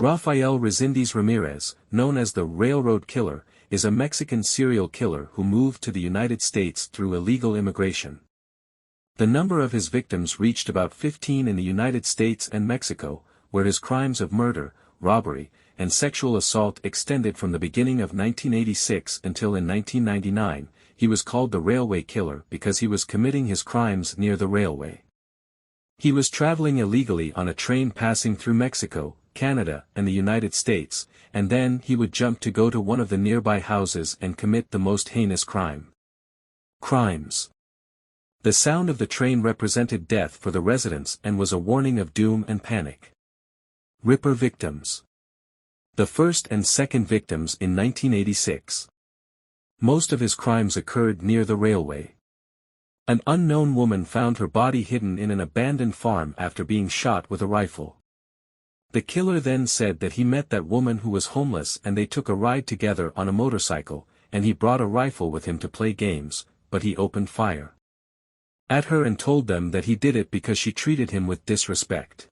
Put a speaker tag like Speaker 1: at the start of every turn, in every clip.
Speaker 1: Rafael Reséndiz Ramirez, known as the Railroad Killer, is a Mexican serial killer who moved to the United States through illegal immigration. The number of his victims reached about 15 in the United States and Mexico, where his crimes of murder, robbery, and sexual assault extended from the beginning of 1986 until in 1999. He was called the Railway Killer because he was committing his crimes near the railway. He was traveling illegally on a train passing through Mexico, Canada, and the United States, and then he would jump to go to one of the nearby houses and commit the most heinous crimes. The sound of the train represented death for the residents and was a warning of doom and panic. Ripper victims. The first and second victims in 1986. Most of his crimes occurred near the railway. An unknown woman found her body hidden in an abandoned farm after being shot with a rifle. The killer then said that he met that woman who was homeless and they took a ride together on a motorcycle, and he brought a rifle with him to play games, but he opened fire at her and told them that he did it because she treated him with disrespect.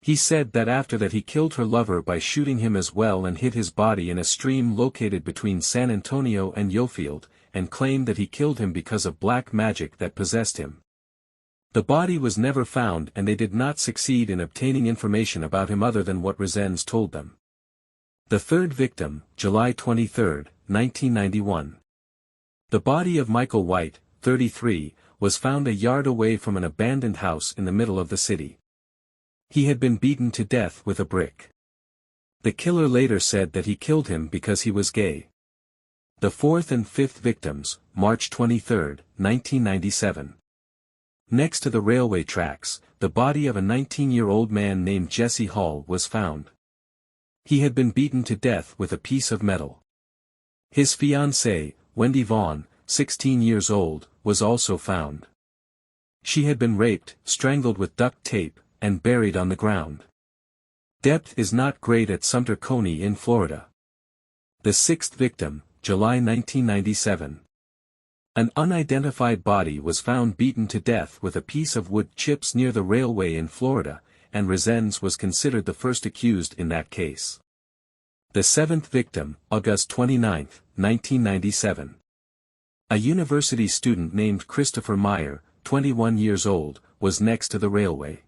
Speaker 1: He said that after that he killed her lover by shooting him as well and hid his body in a stream located between San Antonio and Yofield, and claimed that he killed him because of black magic that possessed him. The body was never found and they did not succeed in obtaining information about him other than what Reséndiz told them. The third victim, July 23, 1991. The body of Michael White, 33, was found a yard away from an abandoned house in the middle of the city. He had been beaten to death with a brick. The killer later said that he killed him because he was gay. The fourth and fifth victims, March 23, 1997. Next to the railway tracks, the body of a 19-year-old man named Jesse Hall was found. He had been beaten to death with a piece of metal. His fiancée, Wendy Vaughn, 16 years old, was also found. She had been raped, strangled with duct tape, and buried on the ground. Depth is not great at Sumter Coney in Florida. The sixth victim, July 1997. An unidentified body was found beaten to death with a piece of wood chips near the railway in Florida, and Reséndiz was considered the first accused in that case. The seventh victim, August 29, 1997. A university student named Christopher Meyer, 21 years old, was next to the railway.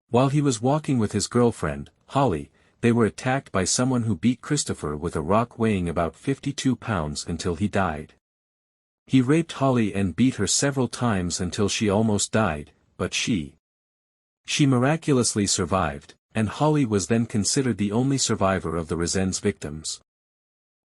Speaker 1: While he was walking with his girlfriend, Holly, they were attacked by someone who beat Christopher with a rock weighing about 52 pounds until he died. He raped Holly and beat her several times until she almost died, but she miraculously survived, and Holly was then considered the only survivor of the Reséndiz victims.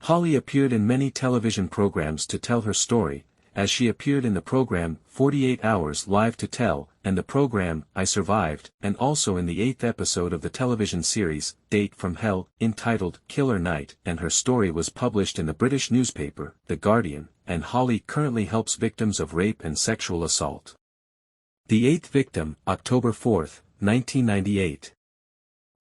Speaker 1: Holly appeared in many television programs to tell her story, as she appeared in the program 48 Hours Live to Tell, and the program I Survived, and also in the 8th episode of the television series, Date from Hell, entitled Killer Night, and her story was published in the British newspaper, The Guardian, and Holly currently helps victims of rape and sexual assault. The eighth victim, October 4, 1998.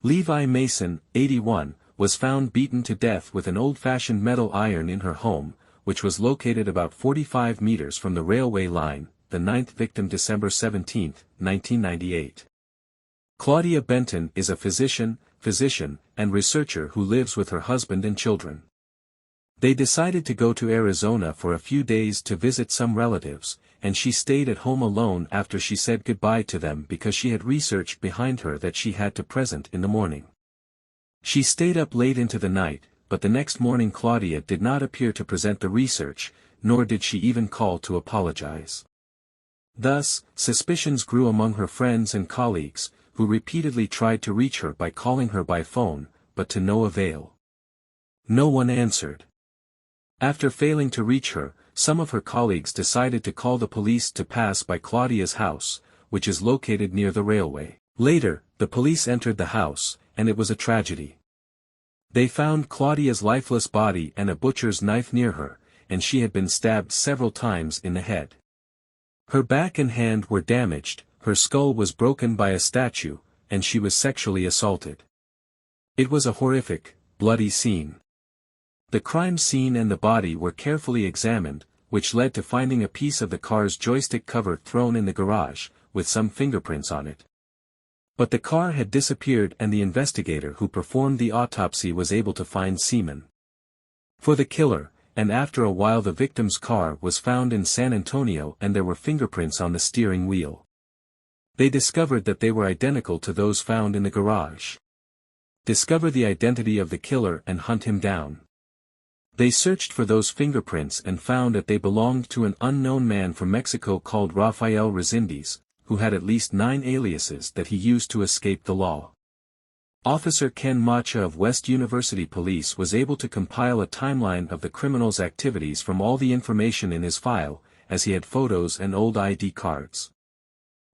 Speaker 1: Levi Mason, 81, was found beaten to death with an old-fashioned metal iron in her home, which was located about 45 meters from the railway line. The ninth victim, December 17, 1998. Claudia Benton is a physician, and researcher who lives with her husband and children. They decided to go to Arizona for a few days to visit some relatives, and she stayed at home alone after she said goodbye to them because she had research behind her that she had to present in the morning. She stayed up late into the night, but the next morning Claudia did not appear to present the research, nor did she even call to apologize. Thus, suspicions grew among her friends and colleagues, who repeatedly tried to reach her by calling her by phone, but to no avail. No one answered. After failing to reach her, some of her colleagues decided to call the police to pass by Claudia's house, which is located near the railway. Later, the police entered the house, and it was a tragedy. They found Claudia's lifeless body and a butcher's knife near her, and she had been stabbed several times in the head. Her back and hand were damaged, her skull was broken by a statue, and she was sexually assaulted. It was a horrific, bloody scene. The crime scene and the body were carefully examined, which led to finding a piece of the car's joystick cover thrown in the garage, with some fingerprints on it. But the car had disappeared and the investigator who performed the autopsy was able to find semen for the killer, and after a while the victim's car was found in San Antonio and there were fingerprints on the steering wheel. They discovered that they were identical to those found in the garage. Discover the identity of the killer and hunt him down. They searched for those fingerprints and found that they belonged to an unknown man from Mexico called Rafael Reséndiz, who had at least 9 aliases that he used to escape the law. Officer Ken Macha of West University Police was able to compile a timeline of the criminal's activities from all the information in his file, as he had photos and old ID cards.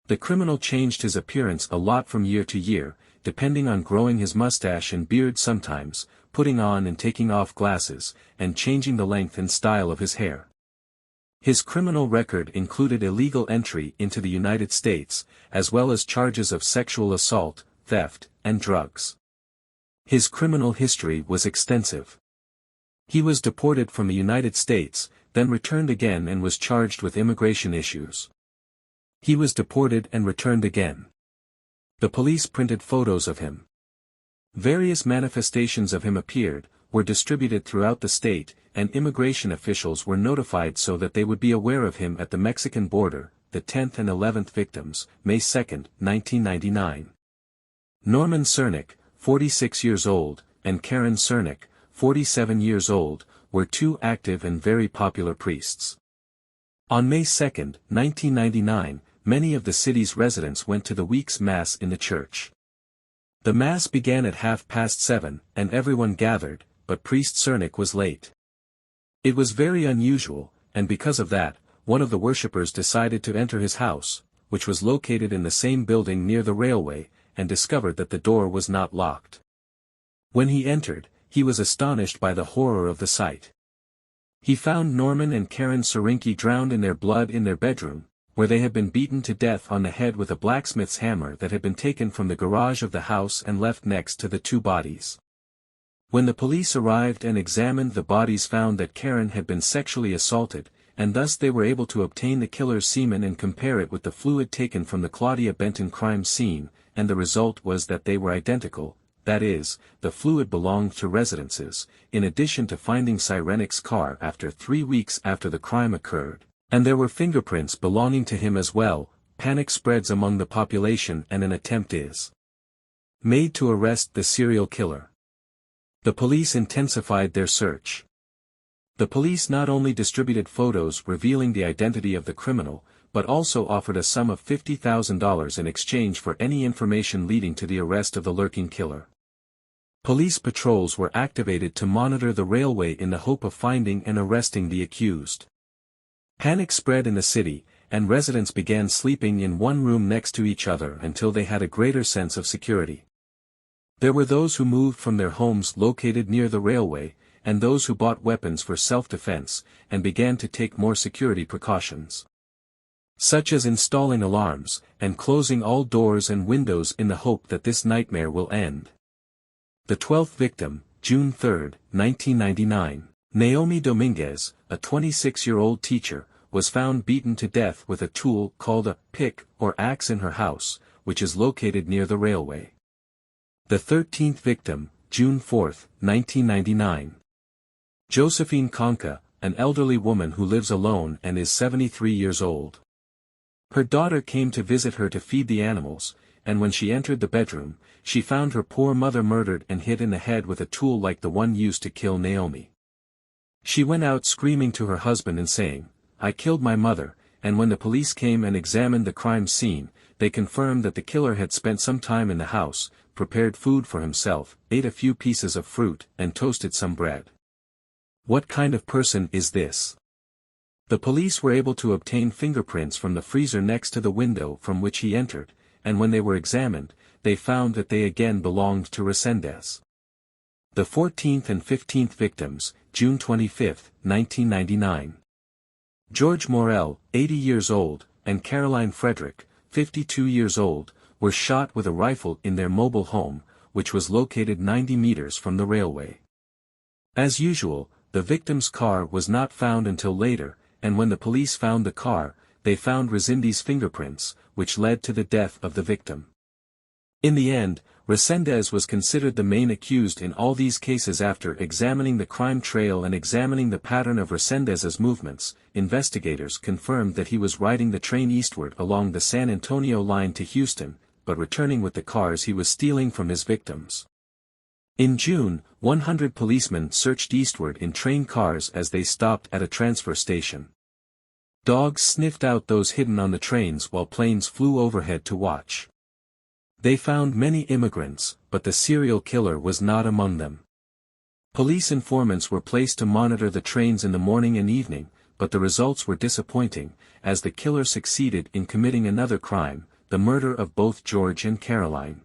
Speaker 1: The criminal changed his appearance a lot from year to year, depending on growing his mustache and beard sometimes, putting on and taking off glasses, and changing the length and style of his hair. His criminal record included illegal entry into the United States, as well as charges of sexual assault, theft, and drugs. His criminal history was extensive. He was deported from the United States, then returned again and was charged with immigration issues. He was deported and returned again. The police printed photos of him. Various manifestations of him appeared, were distributed throughout the state, and immigration officials were notified so that they would be aware of him at the Mexican border. The 10th and 11th victims, May 2, 1999. Norman Cernick, 46 years old, and Karen Cernick, 47 years old, were 2 active and very popular priests. On May 2, 1999, many of the city's residents went to the week's Mass in the church. The Mass began at 7:30, and everyone gathered, but Priest Cernick was late. It was very unusual, and because of that, one of the worshippers decided to enter his house, which was located in the same building near the railway, and discovered that the door was not locked. When he entered, he was astonished by the horror of the sight. He found Norman and Karen Cernick drowned in their blood in their bedroom, where they had been beaten to death on the head with a blacksmith's hammer that had been taken from the garage of the house and left next to the 2 bodies. When the police arrived and examined the bodies, found that Karen had been sexually assaulted, and thus they were able to obtain the killer's semen and compare it with the fluid taken from the Claudia Benton crime scene, and the result was that they were identical, that is, the fluid belonged to residences, in addition to finding Cernick's car after 3 weeks after the crime occurred, and there were fingerprints belonging to him as well. Panic spreads among the population and an attempt is made to arrest the serial killer. The police intensified their search. The police not only distributed photos revealing the identity of the criminal, but also offered a sum of $50,000 in exchange for any information leading to the arrest of the lurking killer. Police patrols were activated to monitor the railway in the hope of finding and arresting the accused. Panic spread in the city, and residents began sleeping in one room next to each other until they had a greater sense of security. There were those who moved from their homes located near the railway, and those who bought weapons for self-defense, and began to take more security precautions, such as installing alarms, and closing all doors and windows in the hope that this nightmare will end. The 12th victim, June 3, 1999, Naomi Dominguez, a 26-year-old teacher, was found beaten to death with a tool called a pick or axe in her house, which is located near the railway. The 13th victim, June 4, 1999. Josephine Conca, an elderly woman who lives alone and is 73 years old. Her daughter came to visit her to feed the animals, and when she entered the bedroom, she found her poor mother murdered and hit in the head with a tool like the one used to kill Naomi. She went out screaming to her husband and saying, "I killed my mother," and when the police came and examined the crime scene, they confirmed that the killer had spent some time in the house, prepared food for himself, ate a few pieces of fruit, and toasted some bread. What kind of person is this? The police were able to obtain fingerprints from the freezer next to the window from which he entered, and when they were examined, they found that they again belonged to Reséndiz. The 14th and 15th victims, June 25, 1999. George Morel, 80 years old, and Caroline Frederick, 52 years old, were shot with a rifle in their mobile home, which was located 90 meters from the railway. As usual, the victim's car was not found until later, and when the police found the car, they found Resendiz's fingerprints, which led to the death of the victim. In the end, Resendez was considered the main accused in all these cases. After examining the crime trail and examining the pattern of Resendez's movements, investigators confirmed that he was riding the train eastward along the San Antonio line to Houston, but returning with the cars he was stealing from his victims. In June, 100 policemen searched eastward in train cars as they stopped at a transfer station. Dogs sniffed out those hidden on the trains while planes flew overhead to watch. They found many immigrants, but the serial killer was not among them. Police informants were placed to monitor the trains in the morning and evening, but the results were disappointing, as the killer succeeded in committing another crime, the murder of both George and Caroline.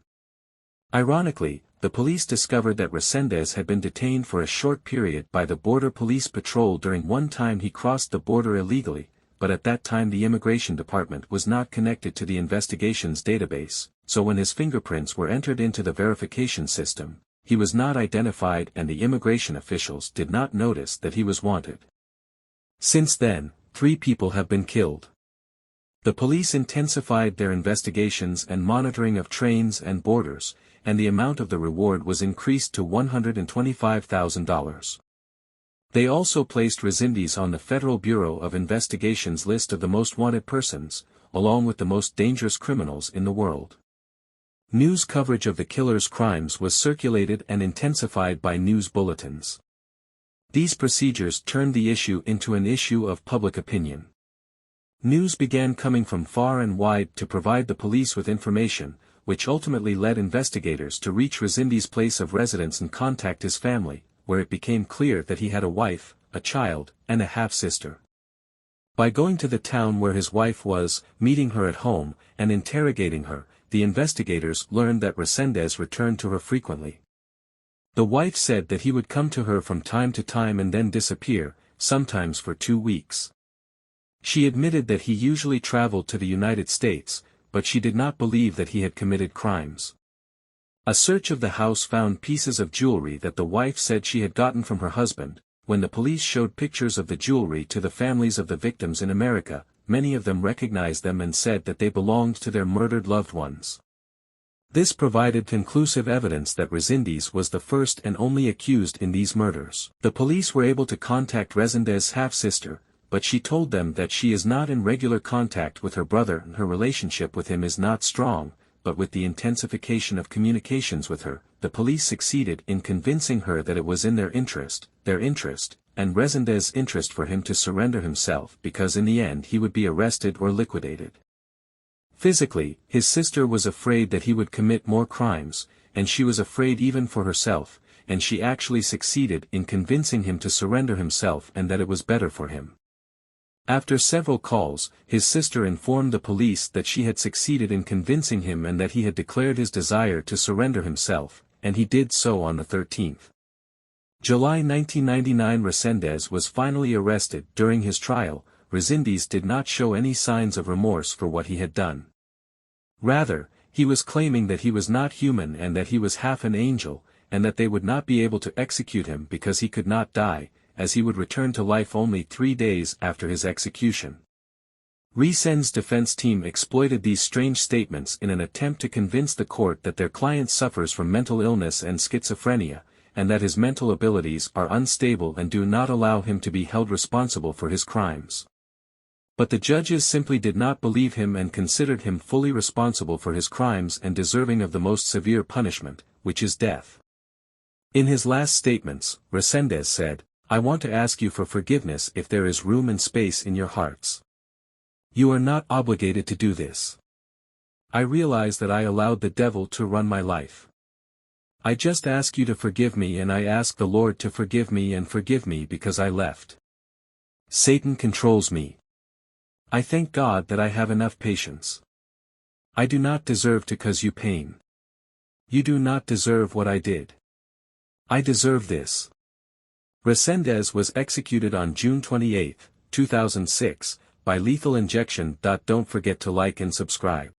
Speaker 1: Ironically, the police discovered that Resendez had been detained for a short period by the Border Police Patrol during one time he crossed the border illegally, but at that time the Immigration Department was not connected to the investigations database, so when his fingerprints were entered into the verification system, he was not identified and the immigration officials did not notice that he was wanted. Since then, 3 people have been killed. The police intensified their investigations and monitoring of trains and borders, and the amount of the reward was increased to $125,000. They also placed Resendez on the Federal Bureau of Investigation's list of the most wanted persons, along with the most dangerous criminals in the world. News coverage of the killer's crimes was circulated and intensified by news bulletins. These procedures turned the issue into an issue of public opinion. News began coming from far and wide to provide the police with information, which ultimately led investigators to reach Resendez's place of residence and contact his family, where it became clear that he had a wife, a child, and a half-sister. By going to the town where his wife was, meeting her at home, and interrogating her, the investigators learned that Resendez returned to her frequently. The wife said that he would come to her from time to time and then disappear, sometimes for 2 weeks. She admitted that he usually traveled to the United States, but she did not believe that he had committed crimes. A search of the house found pieces of jewelry that the wife said she had gotten from her husband. When the police showed pictures of the jewelry to the families of the victims in America, many of them recognized them and said that they belonged to their murdered loved ones. This provided conclusive evidence that Resendez was the first and only accused in these murders. The police were able to contact Resendez's half-sister, but she told them that she is not in regular contact with her brother and her relationship with him is not strong, but with the intensification of communications with her, the police succeeded in convincing her that it was in their interest, and Resendez's interest for him to surrender himself because in the end he would be arrested or liquidated. Physically, his sister was afraid that he would commit more crimes, and she was afraid even for herself, and she actually succeeded in convincing him to surrender himself and that it was better for him. After several calls, his sister informed the police that she had succeeded in convincing him and that he had declared his desire to surrender himself, and he did so on the 13th. July 1999. Resendez was finally arrested. During his trial, Resendez did not show any signs of remorse for what he had done. Rather, he was claiming that he was not human and that he was half an angel, and that they would not be able to execute him because he could not die, as he would return to life only 3 days after his execution. Resendez's defense team exploited these strange statements in an attempt to convince the court that their client suffers from mental illness and schizophrenia, and that his mental abilities are unstable and do not allow him to be held responsible for his crimes. But the judges simply did not believe him and considered him fully responsible for his crimes and deserving of the most severe punishment, which is death. In his last statements, Resendez said, "I want to ask you for forgiveness if there is room and space in your hearts. You are not obligated to do this. I realize that I allowed the devil to run my life. I just ask you to forgive me and I ask the Lord to forgive me because I left. Satan controls me. I thank God that I have enough patience. I do not deserve to cause you pain. You do not deserve what I did. I deserve this." Resendez was executed on June 28, 2006, by lethal injection. Don't forget to like and subscribe.